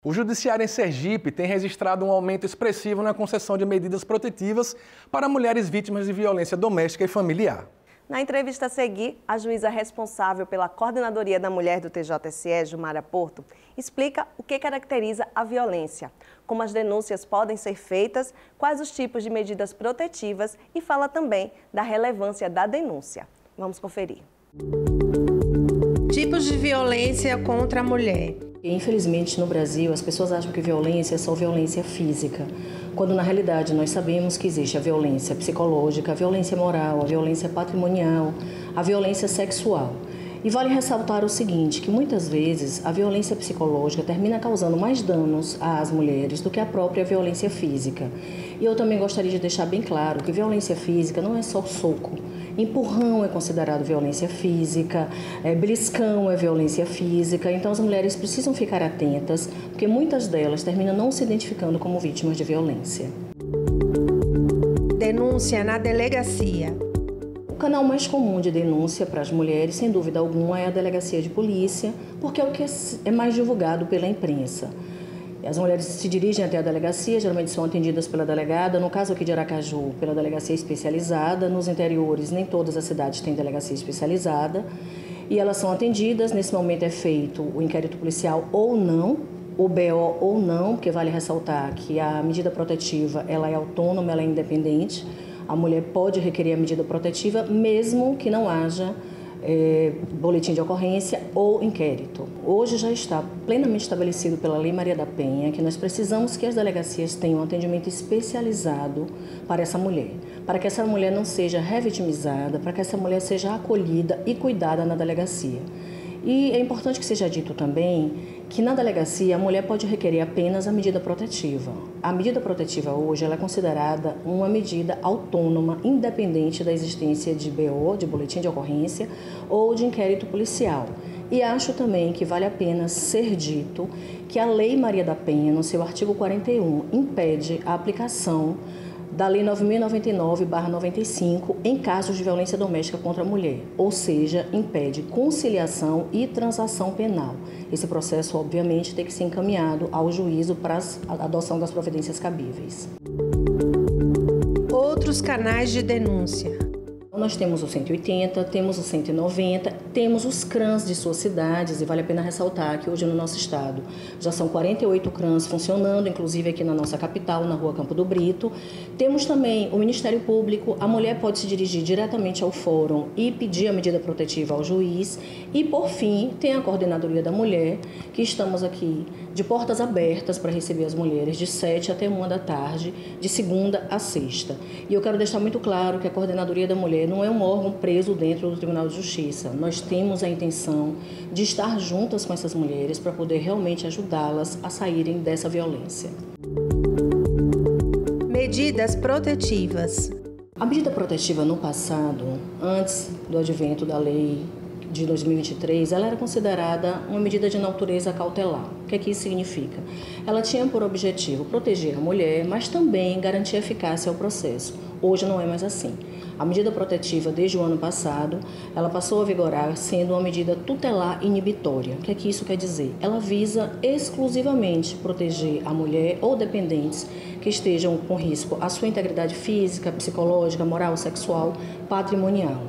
O Judiciário em Sergipe tem registrado um aumento expressivo na concessão de medidas protetivas para mulheres vítimas de violência doméstica e familiar. Na entrevista a seguir, a juíza responsável pela Coordenadoria da Mulher do TJSE, Gilmara Porto, explica o que caracteriza a violência, como as denúncias podem ser feitas, quais os tipos de medidas protetivas e fala também da relevância da denúncia. Vamos conferir. Tipos de violência contra a mulher. Infelizmente, no Brasil, as pessoas acham que violência é só violência física, quando na realidade nós sabemos que existe a violência psicológica, a violência moral, a violência patrimonial, a violência sexual. E vale ressaltar o seguinte, que muitas vezes a violência psicológica termina causando mais danos às mulheres do que a própria violência física. E eu também gostaria de deixar bem claro que violência física não é só soco. Empurrão é considerado violência física, beliscão é violência física, então as mulheres precisam ficar atentas, porque muitas delas terminam não se identificando como vítimas de violência. Denúncia na delegacia. O canal mais comum de denúncia para as mulheres, sem dúvida alguma, é a delegacia de polícia, porque é o que é mais divulgado pela imprensa. As mulheres se dirigem até a delegacia, geralmente são atendidas pela delegada, no caso aqui de Aracaju, pela delegacia especializada. Nos interiores, nem todas as cidades têm delegacia especializada. E elas são atendidas, nesse momento é feito o inquérito policial ou não, o BO ou não, porque vale ressaltar que a medida protetiva ela é autônoma, ela é independente. A mulher pode requerer a medida protetiva, mesmo que não haja boletim de ocorrência ou inquérito. Hoje já está plenamente estabelecido pela Lei Maria da Penha que nós precisamos que as delegacias tenham um atendimento especializado para essa mulher, para que essa mulher não seja revitimizada, para que essa mulher seja acolhida e cuidada na delegacia. E é importante que seja dito também que na delegacia a mulher pode requerer apenas a medida protetiva. A medida protetiva hoje ela é considerada uma medida autônoma, independente da existência de BO, de boletim de ocorrência ou de inquérito policial. E acho também que vale a pena ser dito que a Lei Maria da Penha, no seu artigo 41, impede a aplicação da Lei 9.099/95 em casos de violência doméstica contra a mulher, ou seja, impede conciliação e transação penal. Esse processo, obviamente, tem que ser encaminhado ao juízo para a adoção das providências cabíveis. Outros canais de denúncia. Nós temos o 180, temos o 190, temos os CRANs de suas cidades, e vale a pena ressaltar que hoje no nosso estado já são 48 CRANs funcionando, inclusive aqui na nossa capital, na Rua Campo do Brito. Temos também o Ministério Público, a mulher pode se dirigir diretamente ao fórum e pedir a medida protetiva ao juiz. E, por fim, tem a Coordenadoria da Mulher, que estamos aqui de portas abertas para receber as mulheres de 7 até 1 da tarde, de segunda a sexta. E eu quero deixar muito claro que a Coordenadoria da Mulher não é um órgão preso dentro do Tribunal de Justiça. Nós temos a intenção de estar juntas com essas mulheres para poder realmente ajudá-las a saírem dessa violência. Medidas protetivas. A medida protetiva no passado, antes do advento da lei de 2023, ela era considerada uma medida de natureza cautelar. O que isso significa? Ela tinha por objetivo proteger a mulher, mas também garantir eficácia ao processo. Hoje não é mais assim. A medida protetiva, desde o ano passado, ela passou a vigorar sendo uma medida tutelar inibitória. O que isso quer dizer? Ela visa exclusivamente proteger a mulher ou dependentes que estejam com risco à sua integridade física, psicológica, moral, sexual, patrimonial.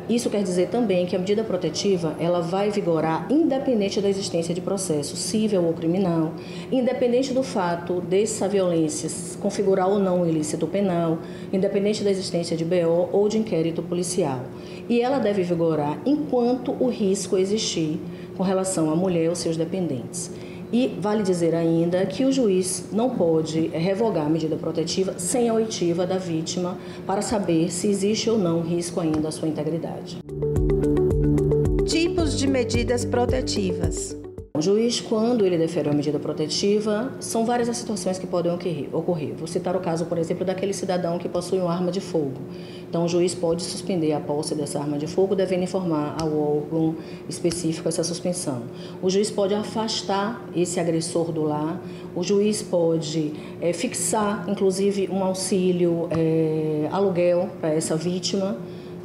Isso quer dizer também que a medida protetiva ela vai vigorar independente da existência de processo civil ou criminal, independente do fato dessa violência configurar ou não um ilícito penal, independente da existência de BO ou de inquérito policial. E ela deve vigorar enquanto o risco existir com relação à mulher ou seus dependentes. E vale dizer ainda que o juiz não pode revogar a medida protetiva sem a oitiva da vítima para saber se existe ou não risco ainda à sua integridade. Tipos de medidas protetivas. O juiz, quando ele defere uma medida protetiva, são várias as situações que podem ocorrer. Vou citar o caso, por exemplo, daquele cidadão que possui uma arma de fogo. Então, o juiz pode suspender a posse dessa arma de fogo, devendo informar ao órgão específico essa suspensão. O juiz pode afastar esse agressor do lar. O juiz pode fixar, inclusive, um auxílio aluguel para essa vítima.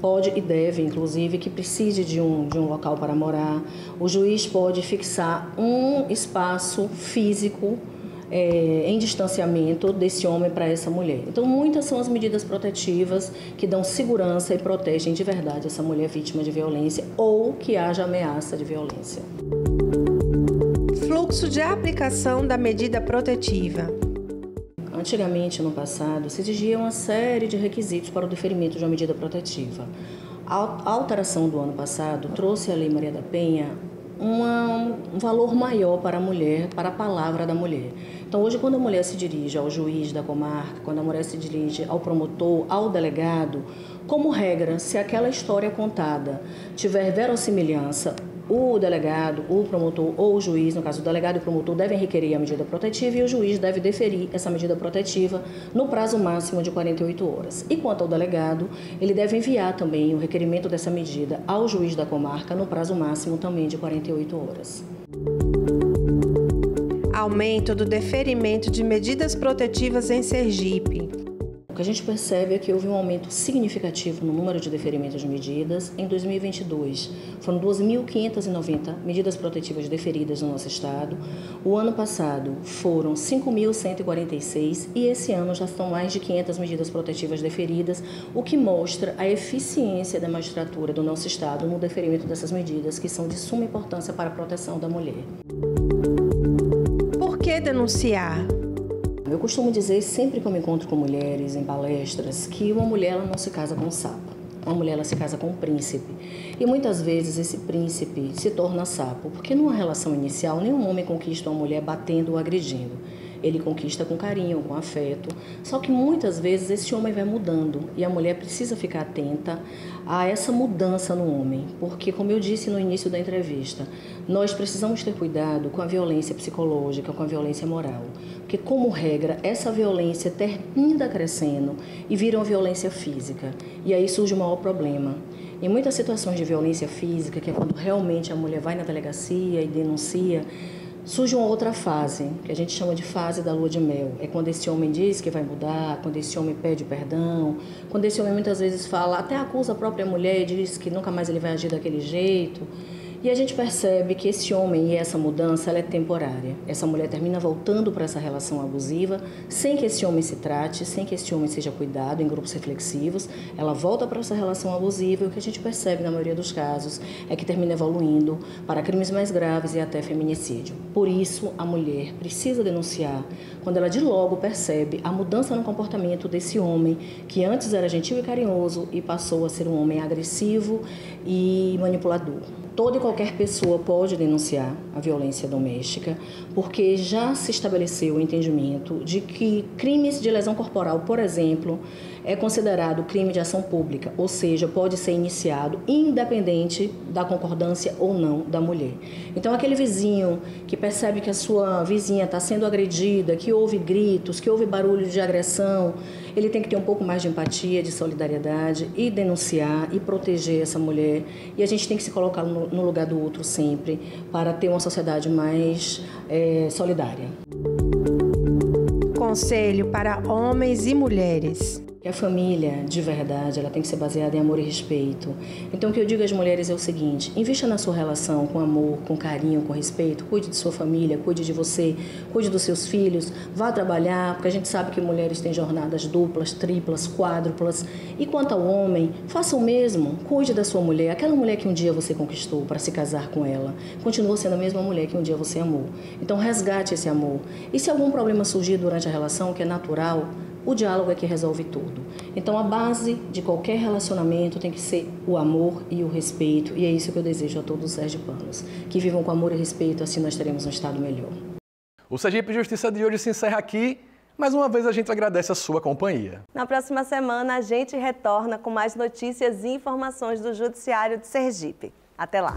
pode e deve, inclusive, que precise de um local para morar. O juiz pode fixar um espaço físico em distanciamento desse homem para essa mulher. Então, muitas são as medidas protetivas que dão segurança e protegem de verdade essa mulher vítima de violência ou que haja ameaça de violência. Fluxo de aplicação da medida protetiva. Antigamente, no passado, se exigia uma série de requisitos para o deferimento de uma medida protetiva. A alteração do ano passado trouxe à Lei Maria da Penha um valor maior para a mulher, para a palavra da mulher. Então, hoje, quando a mulher se dirige ao juiz da comarca, quando a mulher se dirige ao promotor, ao delegado, como regra, se aquela história contada tiver verossimilhança, o delegado, o promotor ou o juiz, no caso o delegado e o promotor, devem requerer a medida protetiva e o juiz deve deferir essa medida protetiva no prazo máximo de 48 horas. E quanto ao delegado, ele deve enviar também o requerimento dessa medida ao juiz da comarca no prazo máximo também de 48 horas. Aumento do deferimento de medidas protetivas em Sergipe. O que a gente percebe é que houve um aumento significativo no número de deferimentos de medidas. Em 2022, foram 2.590 medidas protetivas deferidas no nosso estado. O ano passado foram 5.146 e esse ano já são mais de 500 medidas protetivas deferidas, o que mostra a eficiência da magistratura do nosso estado no deferimento dessas medidas, que são de suma importância para a proteção da mulher. Por que denunciar? Eu costumo dizer, sempre que eu me encontro com mulheres em palestras, que uma mulher ela não se casa com um sapo, uma mulher ela se casa com um príncipe. E muitas vezes esse príncipe se torna sapo, porque numa relação inicial nenhum homem conquista uma mulher batendo ou agredindo. Ele conquista com carinho, com afeto, só que muitas vezes esse homem vai mudando e a mulher precisa ficar atenta a essa mudança no homem, porque, como eu disse no início da entrevista, nós precisamos ter cuidado com a violência psicológica, com a violência moral, porque, como regra, essa violência termina crescendo e vira uma violência física, e aí surge o maior problema. Em muitas situações de violência física, que é quando realmente a mulher vai na delegacia e denuncia, surge uma outra fase, que a gente chama de fase da lua de mel. É quando esse homem diz que vai mudar, quando esse homem pede perdão, quando esse homem muitas vezes fala, até acusa a própria mulher e diz que nunca mais ele vai agir daquele jeito. E a gente percebe que esse homem e essa mudança ela é temporária. Essa mulher termina voltando para essa relação abusiva, sem que esse homem se trate, sem que esse homem seja cuidado em grupos reflexivos. Ela volta para essa relação abusiva e o que a gente percebe na maioria dos casos é que termina evoluindo para crimes mais graves e até feminicídio. Por isso, a mulher precisa denunciar quando ela de logo percebe a mudança no comportamento desse homem, que antes era gentil e carinhoso e passou a ser um homem agressivo e manipulador. Toda e qualquer pessoa pode denunciar a violência doméstica, porque já se estabeleceu o entendimento de que crimes de lesão corporal, por exemplo, é considerado crime de ação pública, ou seja, pode ser iniciado independente da concordância ou não da mulher. Então, aquele vizinho que percebe que a sua vizinha está sendo agredida, que ouve gritos, que ouve barulho de agressão, ele tem que ter um pouco mais de empatia, de solidariedade e denunciar e proteger essa mulher. E a gente tem que se colocar no lugar do outro sempre para ter uma sociedade mais solidária. Conselho para homens e mulheres. E a família, de verdade, ela tem que ser baseada em amor e respeito. Então, o que eu digo às mulheres é o seguinte: invista na sua relação com amor, com carinho, com respeito. Cuide de sua família, cuide de você, cuide dos seus filhos. Vá trabalhar, porque a gente sabe que mulheres têm jornadas duplas, triplas, quádruplas. E quanto ao homem, faça o mesmo. Cuide da sua mulher. Aquela mulher que um dia você conquistou para se casar com ela, continua sendo a mesma mulher que um dia você amou. Então, resgate esse amor. E se algum problema surgir durante a relação, que é natural, o diálogo é que resolve tudo. Então, a base de qualquer relacionamento tem que ser o amor e o respeito. E é isso que eu desejo a todos os sergipanos. Que vivam com amor e respeito, assim nós teremos um estado melhor. O Sergipe Justiça de hoje se encerra aqui. Mais uma vez, a gente agradece a sua companhia. Na próxima semana, a gente retorna com mais notícias e informações do Judiciário de Sergipe. Até lá!